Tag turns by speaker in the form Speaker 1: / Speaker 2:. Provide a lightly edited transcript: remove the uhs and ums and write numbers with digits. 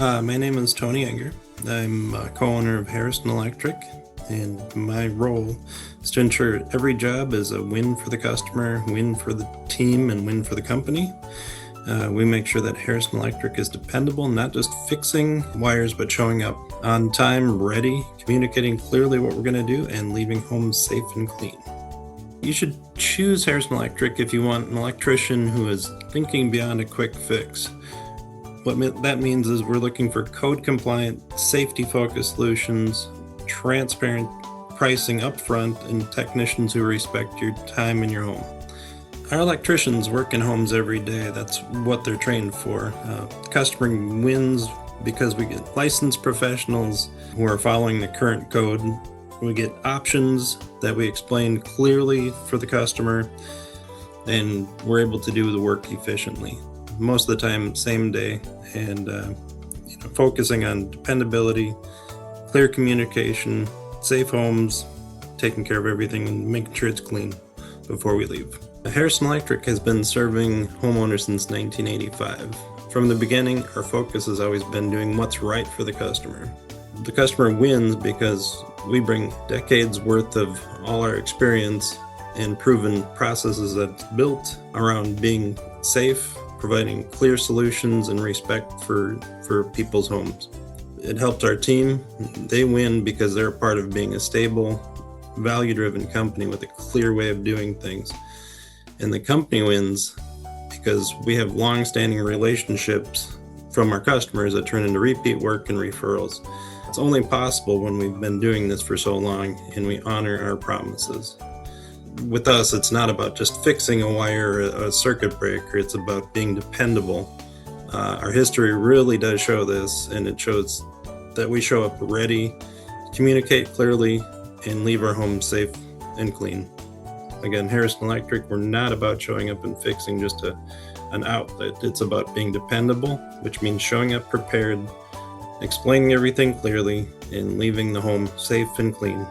Speaker 1: My name is Tony Enger. I'm a co-owner of Harrison Electric, and my role is to ensure every job is a win for the customer, win for the team, and win for the company. We make sure that Harrison Electric is dependable, not just fixing wires, but showing up on time, ready, communicating clearly what we're going to do, and leaving home safe and clean. You should choose Harrison Electric if you want an electrician who is thinking beyond a quick fix. What that means is we're looking for code-compliant, safety-focused solutions, transparent pricing upfront, and technicians who respect your time in your home. Our electricians work in homes every day. That's what they're trained for. Customer wins because we get licensed professionals who are following the current code. We get options that we explain clearly for the customer, and we're able to do the work efficiently. Most of the time, same day, and focusing on dependability, clear communication, safe homes, taking care of everything, and making sure it's clean before we leave. Harrison Electric has been serving homeowners since 1985. From the beginning, our focus has always been doing what's right for the customer. The customer wins because we bring decades worth of all our experience and proven processes that's built around being safe, providing clear solutions and respect for people's homes. It helps our team. They win because they're a part of being a stable, value-driven company with a clear way of doing things. And the company wins because we have long-standing relationships from our customers that turn into repeat work and referrals. It's only possible when we've been doing this for so long and we honor our promises. With us, it's not about just fixing a wire or a circuit breaker. It's about being dependable. Our history really does show this, and it shows that we show up ready, communicate clearly, and leave our home safe and clean. Again, Harrison Electric, we're not about showing up and fixing just an outlet. It's about being dependable, which means showing up prepared, explaining everything clearly, and leaving the home safe and clean.